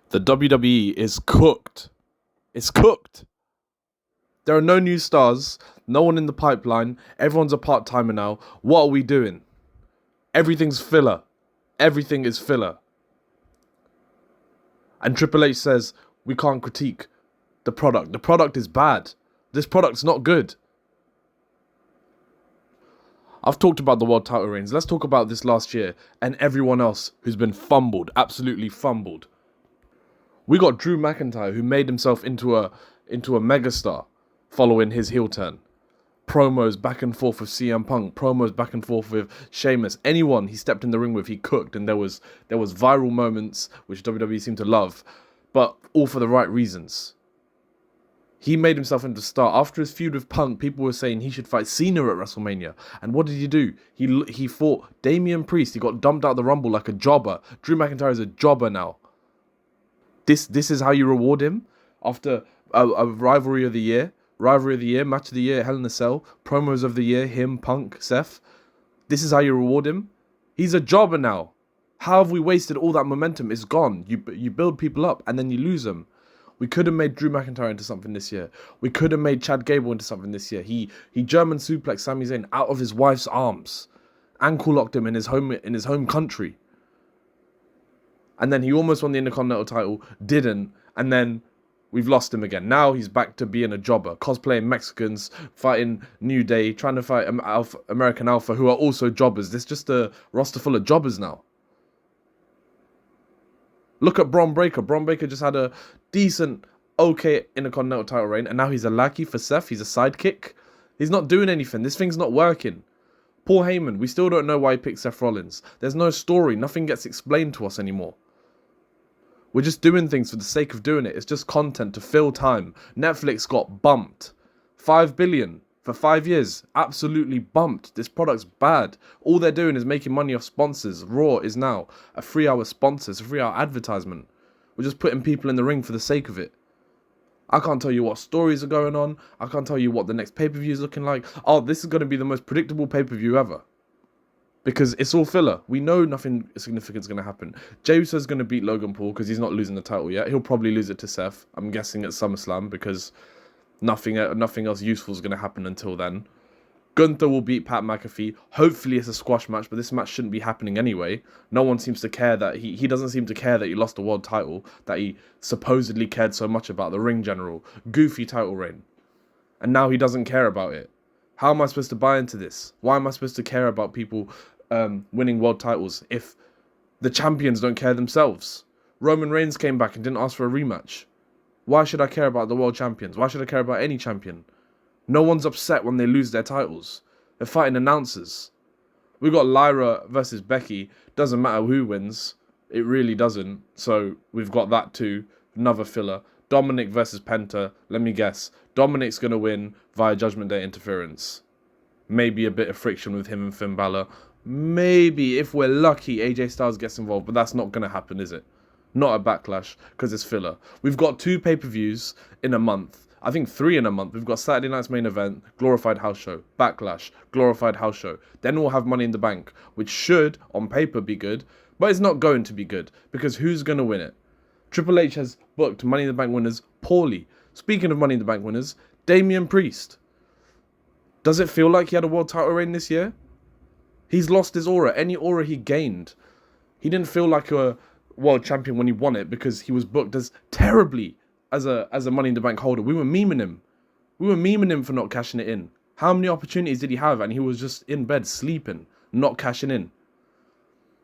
The WWE is cooked. It's cooked. There are no new stars, no one in the pipeline, everyone's a part-timer now. What are we doing? Everything's filler. Everything is filler. And Triple H says, we can't critique the product. The product is bad. This product's not good. I've talked about the world title reigns. Let's talk about this last year and everyone else who's been fumbled, absolutely fumbled. We got Drew McIntyre, who made himself into a megastar following his heel turn. Promos back and forth with CM Punk, promos back and forth with Sheamus. Anyone he stepped in the ring with, he cooked, and there was viral moments which WWE seemed to love, but all for the right reasons. He made himself into a star. After his feud with Punk, people were saying he should fight Cena at WrestleMania. And what did he do? He fought Damian Priest. He got dumped out of the Rumble like a jobber. Drew McIntyre is a jobber now. This is how you reward him after a rivalry of the year, match of the year, Hell in a Cell, promos of the year, him, Punk, Seth. This is how you reward him. He's a jobber now. How have we wasted all that momentum? It's gone. You build people up and then you lose them. We could have made Drew McIntyre into something this year. We could have made Chad Gable into something this year. He German suplexed Sami Zayn out of his wife's arms, ankle locked him in his home country. And then he almost won the Intercontinental title, didn't, and then we've lost him again. Now he's back to being a jobber, cosplaying Mexicans, fighting New Day, trying to fight American Alpha, who are also jobbers. There's just a roster full of jobbers now. Look at Braun Breaker. Braun Breaker just had a decent, okay Intercontinental title reign, and now he's a lackey for Seth. He's a sidekick. He's not doing anything. This thing's not working. Paul Heyman, we still don't know why he picked Seth Rollins. There's no story. Nothing gets explained to us anymore. We're just doing things for the sake of doing it. It's just content to fill time. Netflix got bumped. $5 billion for 5 years. Absolutely bumped. This product's bad. All they're doing is making money off sponsors. Raw is now a 3-hour sponsor. It's a 3-hour advertisement. We're just putting people in the ring for the sake of it. I can't tell you what stories are going on. I can't tell you what the next pay-per-view is looking like. Oh, this is going to be the most predictable pay-per-view ever. Because it's all filler. We know nothing significant is going to happen. Jey Uso's going to beat Logan Paul because he's not losing the title yet. He'll probably lose it to Seth, I'm guessing, at SummerSlam, because nothing else useful is going to happen until then. Gunther will beat Pat McAfee. Hopefully it's a squash match, but this match shouldn't be happening anyway. No one seems to care that he doesn't seem to care that he lost the world title that he supposedly cared so much about, the ring general. Goofy title reign. And now he doesn't care about it. How am I supposed to buy into this? Why am I supposed to care about people winning world titles if the champions don't care themselves? Roman Reigns came back and didn't ask for a rematch. Why should I care about the world champions? Why should I care about any champion? No one's upset when they lose their titles. They're fighting announcers. We got Lyra versus Becky. Doesn't matter who wins. It really doesn't. So we've got that too. Another filler. Dominic versus Penta. Let me guess. Dominic's going to win via Judgment Day interference. Maybe a bit of friction with him and Finn Balor. Maybe, if we're lucky, AJ Styles gets involved. But that's not going to happen, is it? Not a Backlash, because it's filler. We've got 2 pay-per-views in a month. I think 3 in a month. We've got Saturday night's main event, glorified house show, Backlash, glorified house show. Then we'll have Money in the Bank, which should, on paper, be good. But it's not going to be good, because who's going to win it? Triple H has booked Money in the Bank winners poorly. Speaking of Money in the Bank winners, Damian Priest. Does it feel like he had a world title reign this year? He's lost his aura. Any aura he gained. He didn't feel like a world champion when he won it because he was booked as terribly as a Money in the Bank holder. We were memeing him. We were memeing him for not cashing it in. How many opportunities did he have? And he was just in bed sleeping, not cashing in.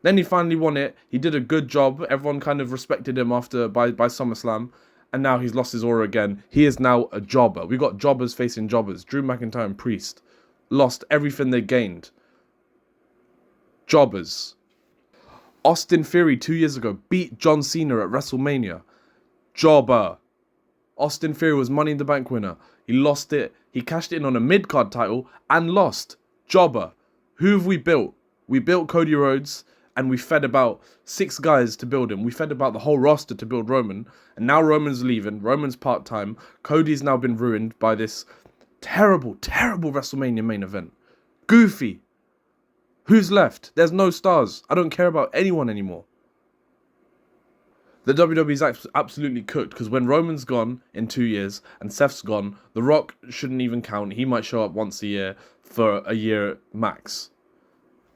Then he finally won it. He did a good job. Everyone kind of respected him by SummerSlam. And now he's lost his aura again. He is now a jobber. We got jobbers facing jobbers. Drew McIntyre and Priest lost everything they gained. Jobbers. Austin Theory 2 years ago beat John Cena at WrestleMania. Jobber. Austin Theory was Money in the Bank winner. He lost it. He cashed it in on a mid-card title and lost. Jobber. Who have we built? We built Cody Rhodes and we fed about 6 guys to build him. We fed about the whole roster to build Roman. And now Roman's leaving. Roman's part-time. Cody's now been ruined by this terrible, terrible WrestleMania main event. Goofy. Who's left? There's no stars. I don't care about anyone anymore. The WWE's absolutely cooked because when Roman's gone in 2 years and Seth's gone, The Rock shouldn't even count. He might show up once a year for a year max.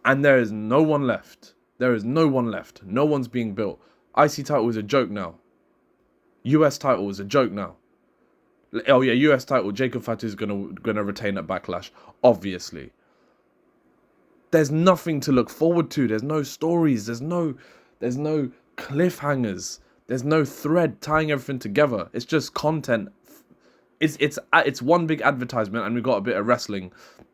And there is no one left. There is no one left. No one's being built. IC title is a joke now. US title is a joke now. Oh yeah, US title. Jacob Fatu is gonna retain at Backlash, obviously. There's nothing to look forward to. There's no stories. There's no cliffhangers. There's no thread tying everything together. It's just content. It's one big advertisement, and we got a bit of wrestling.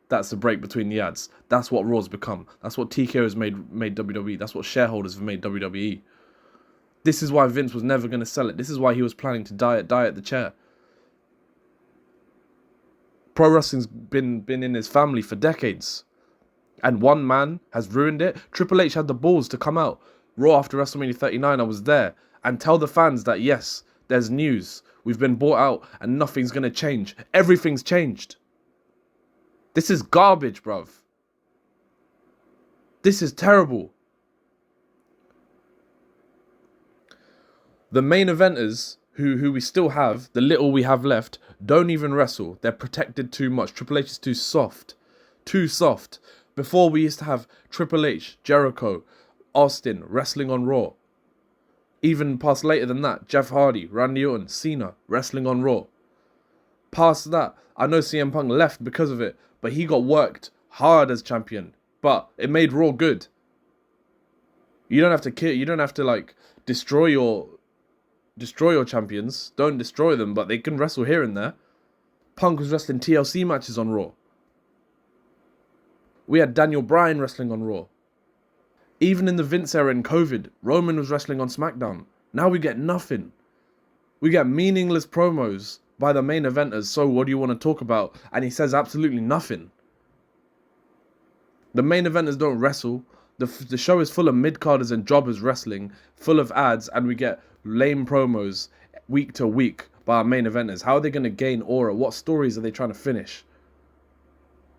That's the break between the ads. That's what Raw's become. That's what TKO has made WWE. That's what shareholders have made WWE. This is why Vince was never going to sell it. This is why he was planning to die at the chair. Pro wrestling's been in his family for decades. And one man has ruined it. Triple H had the balls to come out Raw after WrestleMania 39, I was there, and tell the fans that yes, there's news. We've been bought out and nothing's going to change. Everything's changed. This is garbage, bruv. This is terrible. The main eventers who we still have, the little we have left, don't even wrestle. They're protected too much. Triple H is too soft. Too soft. Before we used to have Triple H, Jericho, Austin wrestling on Raw. Even past later than that, Jeff Hardy, Randy Orton, Cena wrestling on Raw. Past that, I know CM Punk left because of it, but he got worked hard as champion. But it made Raw good. You don't have to kill. You don't have to like destroy your champions. Don't destroy them, but they can wrestle here and there. Punk was wrestling TLC matches on Raw. We had Daniel Bryan wrestling on Raw. Even in the Vince era in COVID, Roman was wrestling on SmackDown. Now we get nothing. We get meaningless promos by the main eventers. So what do you want to talk about? And he says absolutely nothing. The main eventers don't wrestle. The show is full of mid-carders and jobbers wrestling, full of ads, and we get lame promos week to week by our main eventers. How are they going to gain aura? What stories are they trying to finish?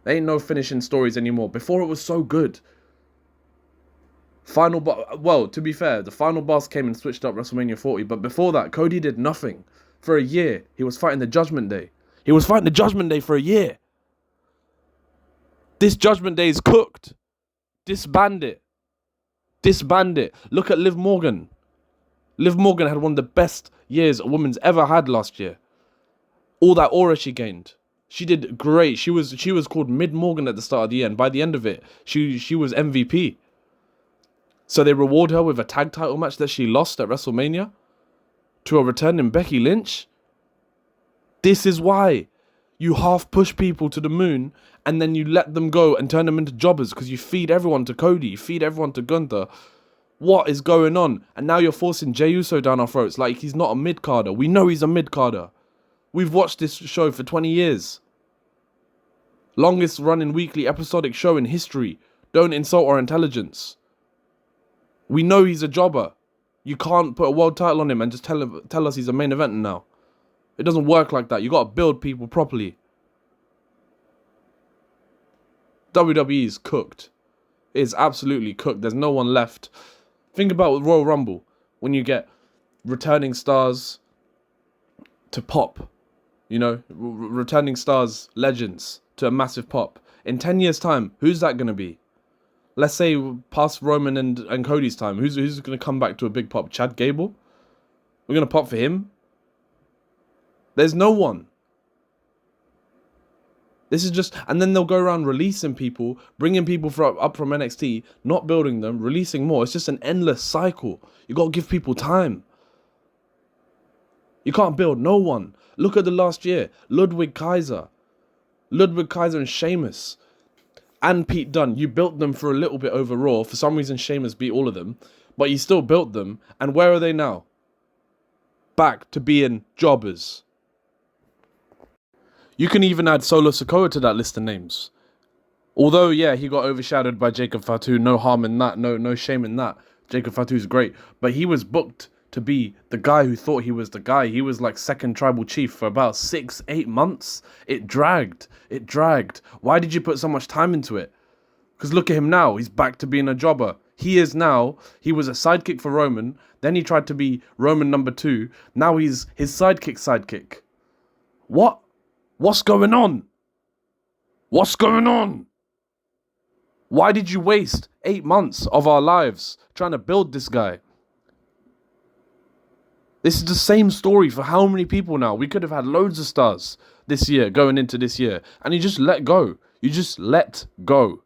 There ain't no finishing stories anymore. Before it was so good. Well, to be fair, the final boss came and switched up WrestleMania 40, but before that, Cody did nothing. For a year, he was fighting the Judgment Day. He was fighting the Judgment Day for a year. This Judgment Day is cooked. Disband it. Disband it. Look at Liv Morgan. Liv Morgan had one of the best years a woman's ever had last year. All that aura she gained. She did great. She was called Mid Morgan at the start of the year, and by the end of it, she was MVP. So they reward her with a tag title match that she lost at WrestleMania to a returning Becky Lynch. This is why you half push people to the moon and then you let them go and turn them into jobbers because you feed everyone to Cody, you feed everyone to Gunther. What is going on? And now you're forcing Jey Uso down our throats like he's not a mid-carder. We know he's a mid-carder. We've watched this show for 20 years. Longest running weekly episodic show in history. Don't insult our intelligence. We know he's a jobber. You can't put a world title on him and just tell us he's a main eventer now. It doesn't work like that. You got to build people properly. WWE is cooked. It is absolutely cooked. There's no one left. Think about Royal Rumble. When you get returning stars to pop. You know, returning stars, legends to a massive pop. In 10 years' time, who's that going to be? Let's say past Roman and Cody's time. Who's going to come back to a big pop? Chad Gable? We're going to pop for him? There's no one. This is just... And then they'll go around releasing people, bringing people up from NXT, not building them, releasing more. It's just an endless cycle. You got to give people time. You can't build no one. Look at the last year. Ludwig Kaiser and Sheamus. And Pete Dunne, you built them for a little bit over Raw. For some reason, Sheamus beat all of them. But you still built them. And where are they now? Back to being jobbers. You can even add Solo Sikoa to that list of names. Although, yeah, he got overshadowed by Jacob Fatu. No harm in that. No shame in that. Jacob Fatu's great. But he was booked to be the guy who thought he was the guy. He was like second tribal chief for about 6-8 months. It dragged. Why did you put so much time into it? Because look at him now. He's back to being a jobber. He was a sidekick for Roman. Then he tried to be Roman number 2. Now he's his sidekick. What? What's going on? What's going on? Why did you waste 8 months of our lives trying to build this guy? This is the same story for how many people now? We could have had loads of stars this year, going into this year. And you just let go. You just let go.